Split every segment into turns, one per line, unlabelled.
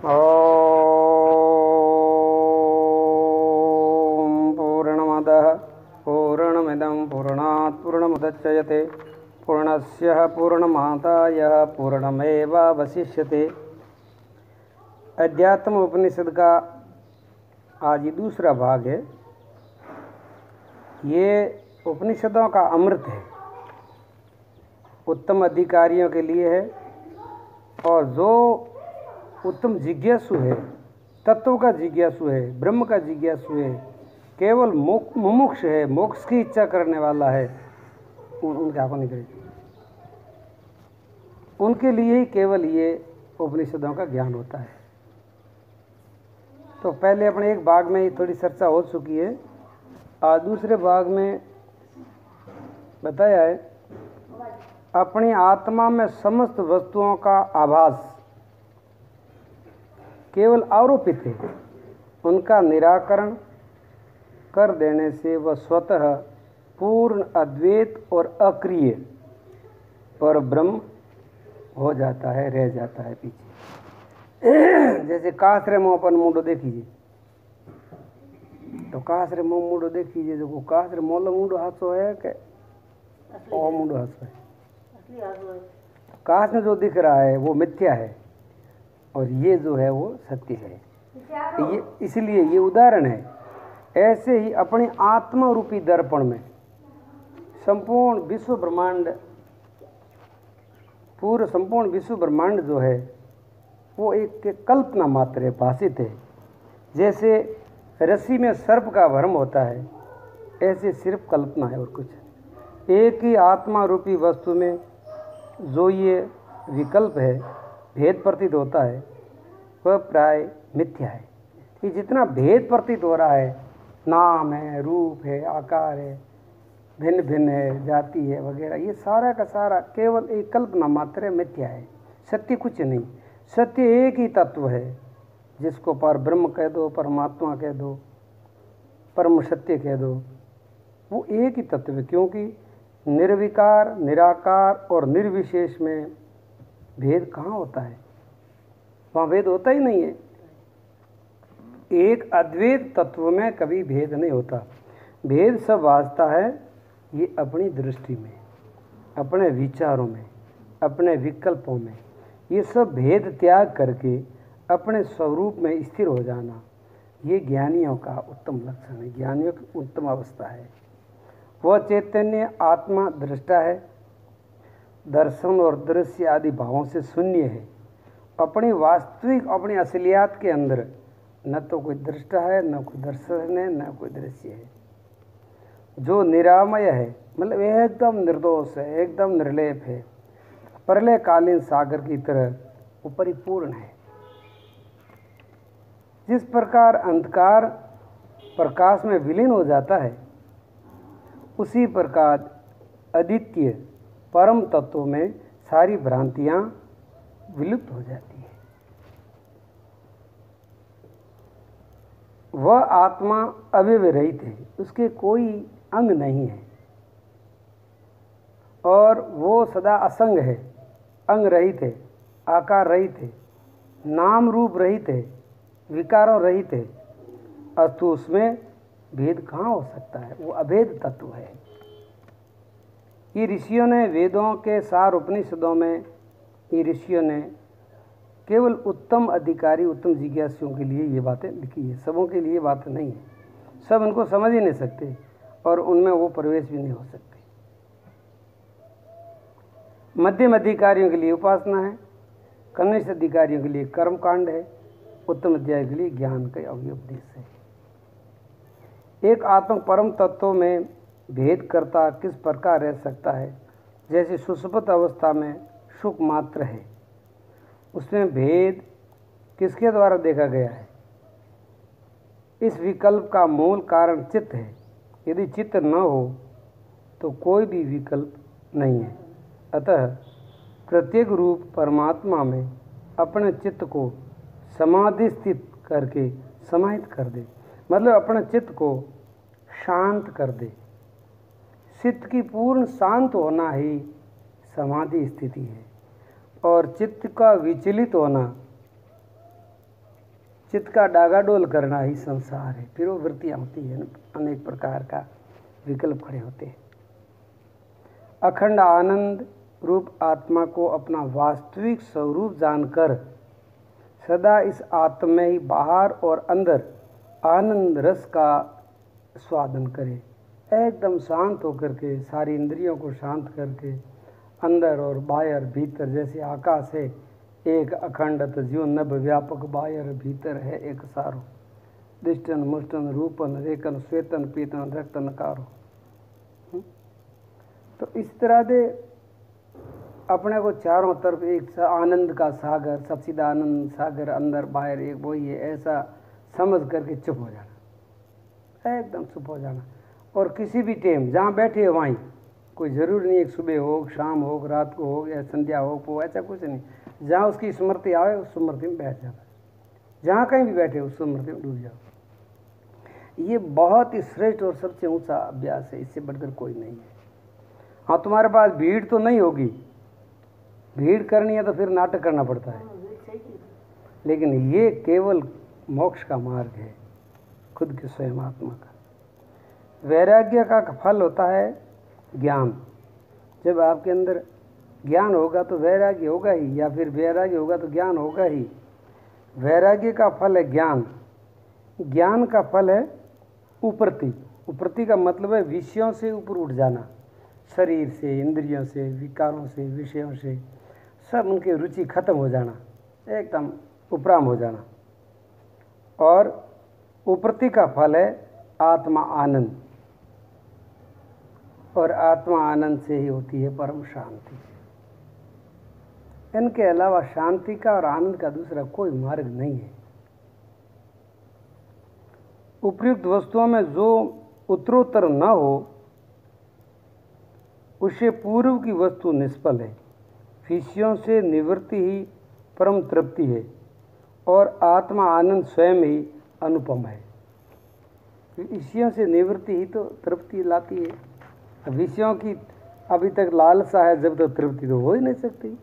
ॐ पूर्णमदः पूर्णमिदं पूर्णात् पूर्णमुदच्यते पूर्णस्य पूर्णमादाय पूर्णमेवावशिष्यते। अध्यात्म उपनिषद का आज ये दूसरा भाग है। ये उपनिषदों का अमृत है, उत्तम अधिकारियों के लिए है। और जो उत्तम जिज्ञासु है, तत्व का जिज्ञासु है, ब्रह्म का जिज्ञासु है, केवल मुमुक्ष है, मोक्ष की इच्छा करने वाला है, उनके आंखों नहीं करेगी, उनके लिए ही केवल ये उपनिषदों का ज्ञान होता है। तो पहले अपने एक भाग में थोड़ी चर्चा हो चुकी है। आज दूसरे भाग में बताया है अपनी आत्मा में समस्त वस्तुओं का आभास केवल आरोपित है, उनका निराकरण कर देने से वह स्वतः पूर्ण अद्वैत और अक्रिय पर ब्रह्म हो जाता है, रह जाता है पीछे। जैसे कासरे मुँह पर मुंडो देखिए, तो कासरे मुँह मुंडो देखिए, जो कासरे मोल मुंडो हाथो है कि ओ मुंडो हाथो है। काश में जो दिख रहा है वो मिथ्या है और ये जो है वो सत्य है। ये इसलिए ये उदाहरण है। ऐसे ही अपने आत्मा रूपी दर्पण में संपूर्ण विश्व ब्रह्मांड, पूरा संपूर्ण विश्व ब्रह्मांड जो है वो एक कल्पना मात्र है, भाषित है। जैसे रस्सी में सर्प का भ्रम होता है, ऐसे सिर्फ कल्पना है और कुछ। एक ही आत्मा रूपी वस्तु में जो ये विकल्प है, भेद प्रतीत होता है, वह प्राय मिथ्या है। कि जितना भेद प्रतीत हो रहा है, नाम है, रूप है, आकार है, भिन्न भिन्न है, जाति है वगैरह, ये सारा का सारा केवल एक कल्पना मात्र है, मिथ्या है। सत्य कुछ नहीं। सत्य एक ही तत्व है, जिसको पर ब्रह्म कह दो, परमात्मा कह दो, परम सत्य कह दो, वो एक ही तत्व है। क्योंकि निर्विकार, निराकार और निर्विशेष में भेद कहाँ होता है? वहाँ भेद होता ही नहीं है। एक अद्वैत तत्व में कभी भेद नहीं होता। भेद सब वास्ता है ये अपनी दृष्टि में, अपने विचारों में, अपने विकल्पों में। ये सब भेद त्याग करके अपने स्वरूप में स्थिर हो जाना, ये ज्ञानियों का उत्तम लक्षण है, ज्ञानियों की उत्तम अवस्था है। वह चैतन्य आत्मा दृष्टा है, दर्शन और दृश्य आदि भावों से शून्य है। अपनी वास्तविक, अपनी असलियत के अंदर न तो कोई दृष्टा है, न कोई दर्शन है, न कोई दृश्य है। जो निरामय है, मतलब एकदम निर्दोष है, एकदम निर्लेप है, प्रलयकालीन सागर की तरह वो परिपूर्ण है। जिस प्रकार अंधकार प्रकाश में विलीन हो जाता है, उसी प्रकार अद्वितीय परम तत्व में सारी भ्रांतियां विलुप्त हो जाती है। वह आत्मा अवयव रहित है, उसके कोई अंग नहीं है, और वो सदा असंग है, अंग रहित है, आकार रहित है, नाम रूप रहित है, विकारों रहित है। अस्तु उसमें भेद कहाँ हो सकता है? वो अभेद तत्व है। ये ऋषियों ने वेदों के सार उपनिषदों में, ये ऋषियों ने केवल उत्तम अधिकारी, उत्तम जिज्ञासुओं के लिए ये बातें लिखी है। सबों के लिए बात नहीं है, सब उनको समझ ही नहीं सकते और उनमें वो प्रवेश भी नहीं हो सकते। मध्यम अधिकारियों के लिए उपासना है, कनिष्ठ अधिकारियों के लिए कर्मकांड है, उत्तम अध्याय के लिए ज्ञान का उपदेश है। एक आत्म परम तत्व में भेद करता किस प्रकार रह सकता है? जैसे सुषुप्त अवस्था में सुख मात्र है, उसमें भेद किसके द्वारा देखा गया है? इस विकल्प का मूल कारण चित्त है। यदि चित्त न हो तो कोई भी विकल्प नहीं है। अतः प्रत्येक रूप परमात्मा में अपने चित्त को समाधि स्थित करके समाहित कर दे, मतलब अपने चित्त को शांत कर दे। चित्त की पूर्ण शांत होना ही समाधि स्थिति है, और चित्त का विचलित होना चित्त का डागाडोल करना ही संसार है। फिर वो वृत्तियाँ होती है, अनेक प्रकार का विकल्प खड़े होते हैं। अखंड आनंद रूप आत्मा को अपना वास्तविक स्वरूप जानकर सदा इस आत्मा में ही बाहर और अंदर आनंद रस का स्वादन करे। एकदम शांत होकर के, सारी इंद्रियों को शांत करके, अंदर और बाहर भीतर जैसे आकाश है एक अखंडत जीवन नभ व्यापक, बाहर भीतर है एक सारो, दृष्टन मुष्टन रूपन रेकन श्वेतन पीतन रक्तन कारो। तो इस तरह से अपने को चारों तरफ एक आनंद का सागर, सच्चिदानंद सागर अंदर बाहर एक वही है, ऐसा समझ करके चुप हो जाना, एकदम चुप हो जाना। और किसी भी टाइम जहाँ बैठे हो वहीं, कोई ज़रूरी नहीं है सुबह हो, शाम हो, रात को हो या संध्या हो, ऐसा कुछ नहीं। जहाँ उसकी स्मृति आए उस स्मृति में बैठ जाना, जहाँ कहीं भी बैठे उस स्मृति में डूब जाओ। ये बहुत ही श्रेष्ठ और सबसे ऊंचा अभ्यास है, इससे बढ़कर कोई नहीं है। हाँ, तुम्हारे पास भीड़ तो नहीं होगी, भीड़ करनी है तो फिर नाटक करना पड़ता है, लेकिन ये केवल मोक्ष का मार्ग है, खुद के स्वयं आत्मा का। वैराग्य का फल होता है ज्ञान। जब आपके अंदर ज्ञान होगा तो वैराग्य होगा ही, या फिर वैराग्य होगा तो ज्ञान होगा ही। वैराग्य का फल है ज्ञान, ज्ञान का फल है उपरति। उपरति का मतलब है विषयों से ऊपर उठ जाना, शरीर से, इंद्रियों से, विकारों से, विषयों से, सब उनकी रुचि खत्म हो जाना, एकदम उपराम हो जाना। और उपरति का फल है आत्मा आनंद, और आत्मा आनंद से ही होती है परम शांति। इनके अलावा शांति का और आनंद का दूसरा कोई मार्ग नहीं है। उपयुक्त वस्तुओं में जो उत्तरोत्तर न हो उससे पूर्व की वस्तु निष्फल है। विषयों से निवृत्ति ही परम तृप्ति है, और आत्मा आनंद स्वयं ही अनुपम है। विषयों से निवृत्ति ही तो तृप्ति लाती है। विषयों की अभी तक लालसा है, जब तक तृप्ति तो हो ही नहीं सकती।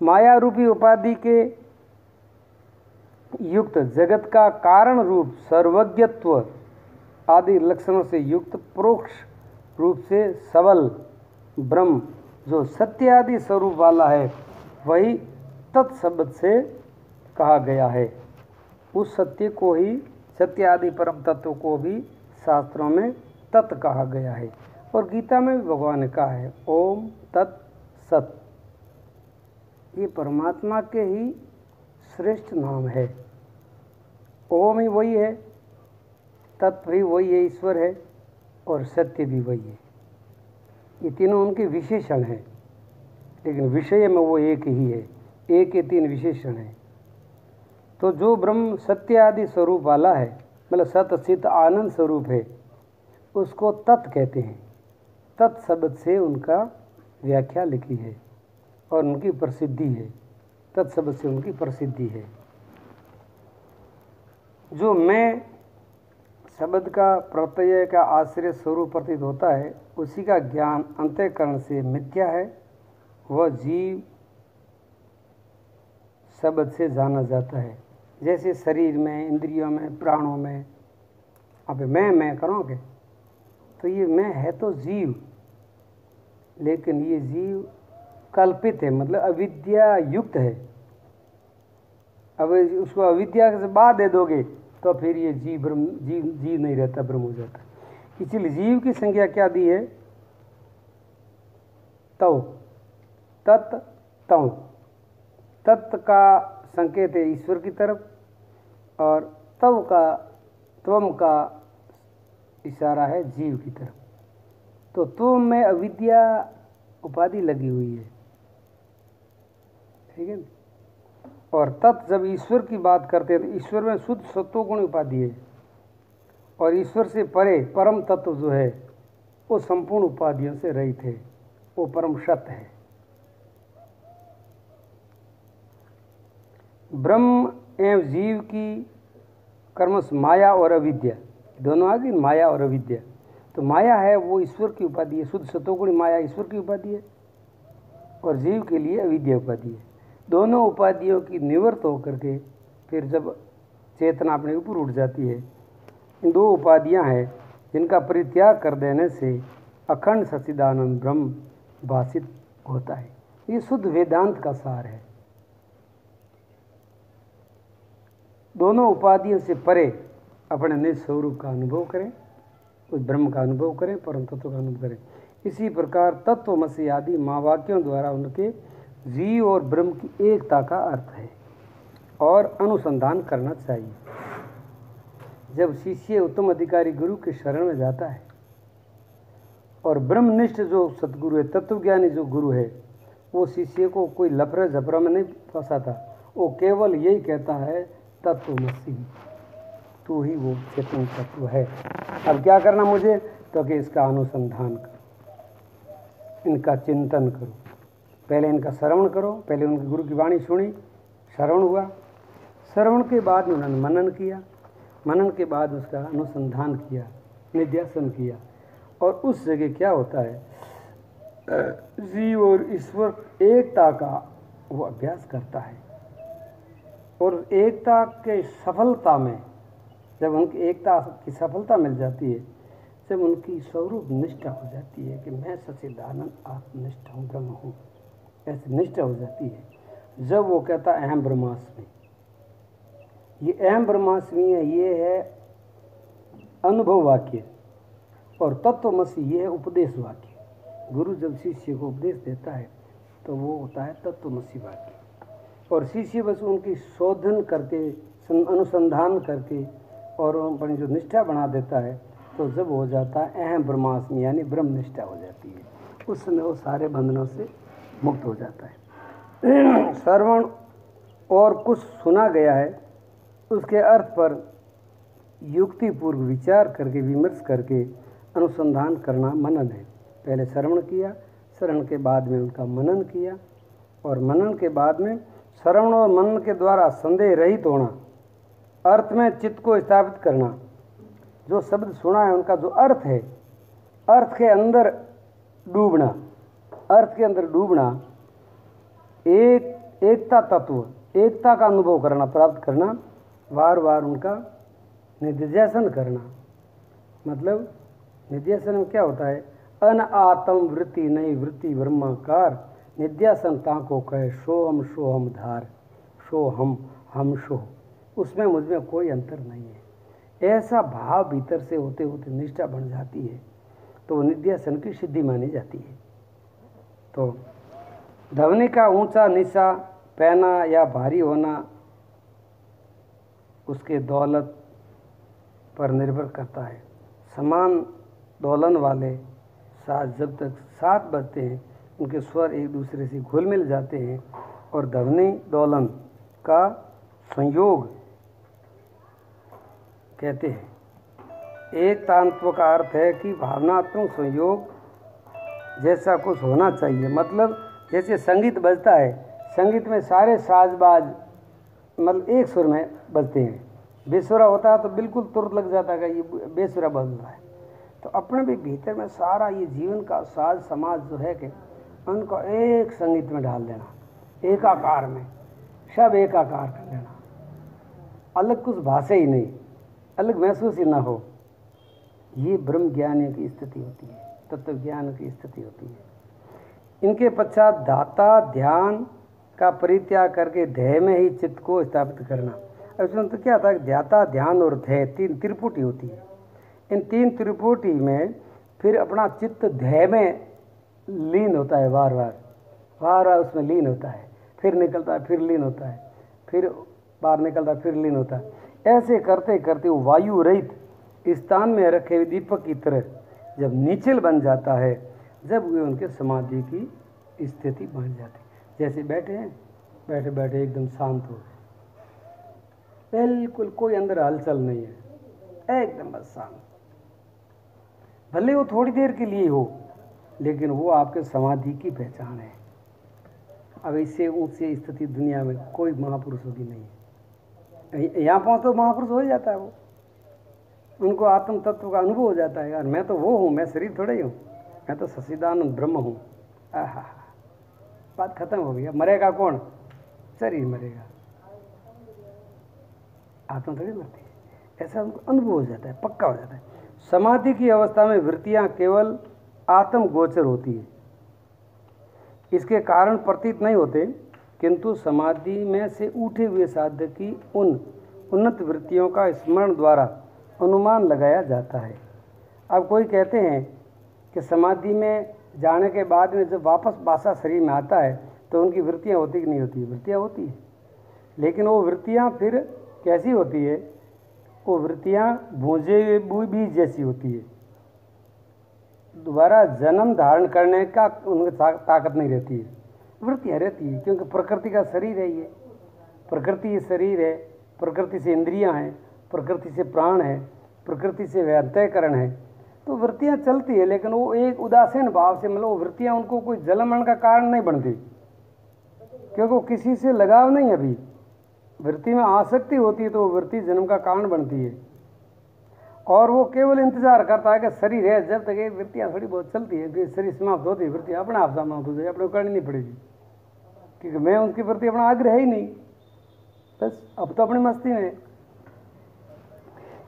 माया रूपी उपाधि के युक्त जगत का कारण रूप सर्वज्ञत्व आदि लक्षणों से युक्त परोक्ष रूप से सबल ब्रह्म जो सत्य आदि स्वरूप वाला है, वही तत्शब्द से कहा गया है। उस सत्य को ही, सत्य आदि परम तत्व को भी शास्त्रों में तत् कहा गया है, और गीता में भी भगवान ने कहा है ओम तत् सत। ये परमात्मा के ही श्रेष्ठ नाम है। ओम ही वही है, तत्व ही वही है, ईश्वर है, और सत्य भी वही है। ये तीनों उनके विशेषण हैं, लेकिन विषय में वो एक ही है। एक के तीन विशेषण हैं। तो जो ब्रह्म सत्य आदि स्वरूप वाला है, मतलब सत चित आनंद स्वरूप है, उसको तत् कहते हैं। तत् शब्द से उनका व्याख्या लिखी है और उनकी प्रसिद्धि है। तत् शब्द से उनकी प्रसिद्धि है। जो मैं शब्द का प्रत्यय का आश्रय स्वरूप प्रतीत होता है, उसी का ज्ञान अंतःकरण से मिथ्या है। वह जीव शब्द से जाना जाता है। जैसे शरीर में, इंद्रियों में, प्राणों में अब मैं करोगे तो ये मैं है तो जीव, लेकिन ये जीव कल्पित है, मतलब अविद्या युक्त है। अब उसको अविद्या से बाद दे दोगे तो फिर ये जीव नहीं रहता, ब्रह्म हो जाता। इसलिए जीव की संज्ञा क्या दी है? तव, तत् तव। तत् का संकेत है ईश्वर की तरफ, और तव का, त्वम का इशारा है जीव की तरफ। तो त्वम में अविद्या उपाधि लगी हुई है, ठीक है। और तत् जब ईश्वर की बात करते हैं तो ईश्वर में शुद्ध सत्वगुण उपाधि है, और ईश्वर से परे परम तत्व जो है वो संपूर्ण उपाधियों से रहित है, वो परम सत्य है। ब्रह्म एवं जीव की कर्मश माया और अविद्या दोनों आ गई। माया और अविद्या, तो माया है वो ईश्वर की उपाधि है, शुद्ध सत्वगुण माया ईश्वर की उपाधि है, और जीव के लिए अविद्या उपाधि है। दोनों उपाधियों की निवृत्त होकर के फिर जब चेतना अपने ऊपर उठ जाती है, इन दो उपाधियां हैं जिनका परित्याग कर देने से अखंड सच्चिदानंद ब्रह्म भाषित होता है। ये शुद्ध वेदांत का सार है। दोनों उपाधियों से परे अपने निज स्वरूप का अनुभव करें, उस ब्रह्म का अनुभव करें, परम तत्व का अनुभव करें। इसी प्रकार तत्वमसि आदि महावाक्यों द्वारा उनके जीव और ब्रह्म की एकता का अर्थ है और अनुसंधान करना चाहिए। जब शिष्य उत्तम अधिकारी गुरु के शरण में जाता है और ब्रह्मनिष्ठ जो सतगुरु है, तत्वज्ञानी जो गुरु है, वो शिष्य को कोई लफड़े झपड़ा में नहीं फंसाता। वो केवल यही कहता है तत्वमसि, तू ही वो चेतन तत्व है। अब क्या करना मुझे? तो कि इसका अनुसंधान करो, इनका चिंतन करो, पहले इनका श्रवण करो। पहले उनके गुरु की वाणी सुनी, श्रवण हुआ, श्रवण के बाद में उन्होंने मनन किया, मनन के बाद उसका अनुसंधान किया, निध्यासन किया। और उस जगह क्या होता है, जीव और ईश्वर एकता का वो अभ्यास करता है। और एकता के सफलता में जब उनकी एकता की सफलता मिल जाती है, जब उनकी स्वरूप निष्ठा हो जाती है कि मैं सच्चिदानंद आत्मनिष्ठ हूँ, ब्रह्म हूँ, ऐसी निष्ठा हो जाती है, जब वो कहता अहम ब्रह्मास्मि। ये अहम ब्रह्मास्मि है, ये है अनुभव वाक्य, और तत्वमसि ये है उपदेश वाक्य। गुरु जब शिष्य को उपदेश देता है तो वो होता है तत्वमसि वाक्य, और शिष्य बस उनकी शोधन करके, अनुसंधान करके और अपनी जो निष्ठा बना देता है, तो जब हो जाता है अहम ब्रह्मास्मि यानी ब्रह्म निष्ठा हो जाती है, उस समय वो सारे बंधनों से मुक्त हो जाता है। श्रवण और कुछ सुना गया है उसके अर्थ पर युक्तिपूर्व विचार करके, विमर्श करके अनुसंधान करना मनन है। पहले श्रवण किया, श्रवण के बाद में उनका मनन किया, और मनन के बाद में श्रवण और मनन के द्वारा संदेह रहित होना, अर्थ में चित्त को स्थापित करना। जो शब्द सुना है उनका जो अर्थ है, अर्थ के अंदर डूबना, अर्थ के अंदर डूबना, एकता तत्व, एकता का अनुभव करना, प्राप्त करना, बार बार उनका निध्यासन करना। मतलब निध्यासन में क्या होता है, अन आत्म वृत्ति नई वृत्ति ब्रह्माकार, निध्यासन ताको कहे सोहम सोहम धार, सोहम हम सो, उसमें मुझमें कोई अंतर नहीं है। ऐसा भाव भीतर से होते होते निष्ठा बन जाती है, तो निध्यासन की सिद्धि मानी जाती है। तो ध्वनि का ऊंचा नीचा, पहना या भारी होना उसके दौलत पर निर्भर करता है। समान दोलन वाले साथ जब तक साथ बजते हैं, उनके स्वर एक दूसरे से घुल मिल जाते हैं और ध्वनि दोलन का संयोग कहते हैं। एक तांत्व का अर्थ है कि भावनात्मक संयोग जैसा कुछ होना चाहिए। मतलब जैसे संगीत बजता है, संगीत में सारे साजबाज मतलब एक सुर में बजते हैं। बेसुरा होता है तो बिल्कुल तुरंत लग जाता है कि ये बेसुरा बज रहा है। तो अपने भी भीतर में सारा ये जीवन का साज समाज जो है कि उनको एक संगीत में डाल देना, एकाकार में, सब एकाकार कर देना, अलग कुछ भाषा ही नहीं, अलग महसूस ही ना हो। ये ब्रह्म ज्ञान की स्थिति होती है, तत्व ज्ञान की स्थिति होती है। इनके पश्चात धाता ध्यान का परित्याग करके ध्येय में ही चित्त को स्थापित करना। अब इसमें तो क्या था कि ध्याता ध्यान और ध्येय तीन त्रिपुटी होती है। इन तीन त्रिपुटी में फिर अपना चित्त ध्येय में लीन होता है, बार बार उसमें लीन होता है, फिर निकलता है, फिर लीन होता है, फिर बाहर निकलता है, फिर लीन होता है। ऐसे करते करते वो वायु रहित स्थान में रखे हुए दीपक की तरह जब निश्चल बन जाता है, जब वे उनके समाधि की स्थिति बन जाती। जैसे बैठे हैं, बैठे बैठे एकदम शांत हो गए, बिल्कुल कोई अंदर हलचल नहीं है, एकदम बस शांत। भले वो थोड़ी देर के लिए हो, लेकिन वो आपके समाधि की पहचान है। अब इससे ऊंची स्थिति दुनिया में कोई महापुरुषों की नहीं है। यहाँ पहुँच तो महापुरुष हो जाता है, वो उनको आत्म तत्व का अनुभव हो जाता है। यार मैं तो वो हूँ, मैं शरीर थोड़ा ही हूँ, मैं तो सच्चिदानंद ब्रह्म हूँ। आहा, बात खत्म हो गई। अब मरेगा कौन? शरीर मरेगा, आत्मा थोड़ी मरती है। ऐसा उनको अनुभव हो जाता है, पक्का हो जाता है। समाधि की अवस्था में वृत्तियां केवल आत्मगोचर होती है, इसके कारण प्रतीत नहीं होते, किंतु समाधि में से उठे हुए साधक की उन उन्नत वृत्तियों का स्मरण द्वारा अनुमान लगाया जाता है। अब कोई कहते हैं कि समाधि में जाने के बाद में जब वापस बासा शरीर में आता है तो उनकी वृत्तियां होती कि नहीं होती है? वृत्तियां होती है, लेकिन वो वृत्तियां फिर कैसी होती है? वो वृत्तियां भूंजे हुए बीज जैसी होती है, दोबारा जन्म धारण करने का उनमें ताकत नहीं रहती है। वृत्तियाँ रहती है क्योंकि प्रकृति का शरीर है, ये प्रकृति ये शरीर है, प्रकृति से इंद्रियां हैं, प्रकृति से प्राण है, प्रकृति से वह अंतःकरण है, तो वृत्तियाँ चलती है, लेकिन वो एक उदासीन भाव से, मतलब वृत्तियाँ उनको कोई जलमरण का कारण नहीं बनती, क्योंकि वो किसी से लगाव नहीं है। अभी वृत्ति में आसक्ति होती है तो वो वृत्ति जन्म का कारण बनती है, और वो केवल इंतजार करता है कि शरीर है, जब तक ये वृत्तियाँ थोड़ी बहुत चलती है, फिर शरीर समाप्त होती है, वृत्तियाँ अपने आप समाप्त हो जाए, अपने को करनी नहीं पड़ेगी, क्योंकि मैं उनके प्रति अपना आग्रह ही नहीं, बस अब तो अपनी मस्ती में।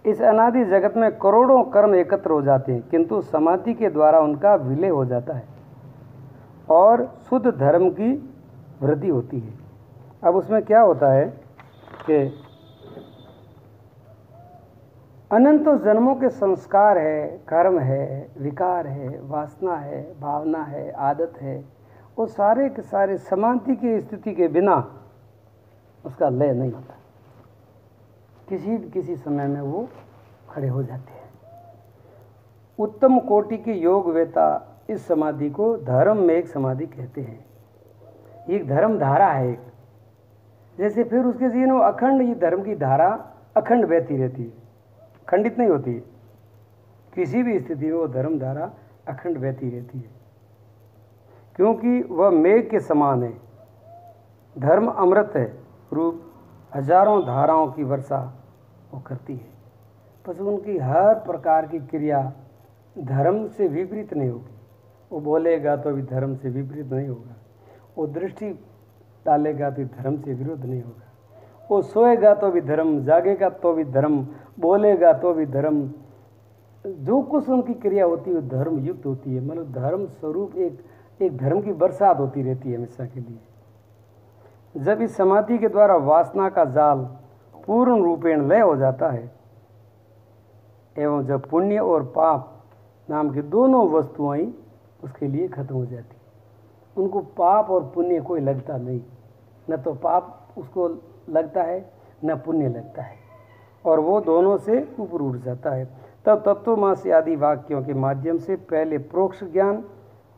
इस अनादि जगत में करोड़ों कर्म एकत्र हो जाते हैं, किंतु समाधि के द्वारा उनका विलय हो जाता है और शुद्ध धर्म की वृद्धि होती है। अब उसमें क्या होता है कि अनंत जन्मों के संस्कार है, कर्म है, विकार है, वासना है, भावना है, आदत है, वो सारे के सारे समाधि की स्थिति के बिना उसका लय नहीं होता, किसी समय में वो खड़े हो जाते हैं। उत्तम कोटि के योग वेता इस समाधि को धर्म में एक समाधि कहते हैं। एक धर्म धारा है एक, जैसे फिर उसके जीवन में अखंड ये धर्म की धारा अखंड बहती रहती है, खंडित नहीं होती है, किसी भी स्थिति में वो धर्म धारा अखंड बहती रहती है, क्योंकि वह मेघ के समान है। धर्म अमृत है रूप हजारों धाराओं की वर्षा वो करती है, बस उनकी हर प्रकार की क्रिया धर्म से विपरीत नहीं होगी। वो बोलेगा तो भी धर्म से विपरीत नहीं होगा, वो दृष्टि डालेगा तो धर्म से विरोध नहीं होगा, वो सोएगा तो भी धर्म, जागेगा तो भी धर्म, बोलेगा तो भी धर्म, जो कुछ उनकी क्रिया होती है वो धर्म युक्त होती है। मतलब धर्म स्वरूप एक धर्म की बरसात होती रहती है हमेशा के लिए। जब इस समाधि के द्वारा वासना का जाल पूर्ण रूपेण लय हो जाता है एवं जब पुण्य और पाप नाम की दोनों वस्तुएं उसके लिए खत्म हो जाती, उनको पाप और पुण्य कोई लगता नहीं, न तो पाप उसको लगता है न पुण्य लगता है, और वो दोनों से ऊपर उठ जाता है। तब तत्वमसि आदि वाक्यों के माध्यम से पहले प्रोक्ष ज्ञान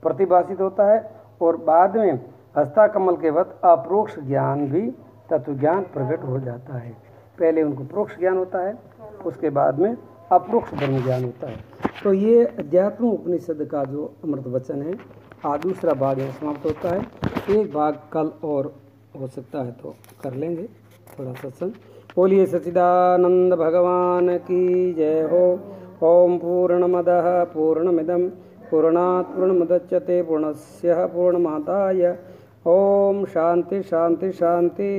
प्रतिभाषित होता है और बाद में हस्ताकमल के वक्त अप्रोक्ष ज्ञान भी तत्व ज्ञान प्रकट हो जाता है। पहले उनको प्रोक्ष ज्ञान होता है, उसके बाद में अप्रोक्ष ब्रह्म ज्ञान होता है। तो ये अध्यात्म उपनिषद का जो अमृत वचन है दूसरा भाग यहाँ समाप्त होता है। एक भाग कल और हो सकता है तो कर लेंगे थोड़ा सत्संग। बोलिए सच्चिदानंद भगवान की जय हो। ओम पूर्णमदः पूर्णमिदं पूर्णात् पूर्णमुदच्यते पूर्णस्य पूर्णमादाय। ओम शांति शांति शांति।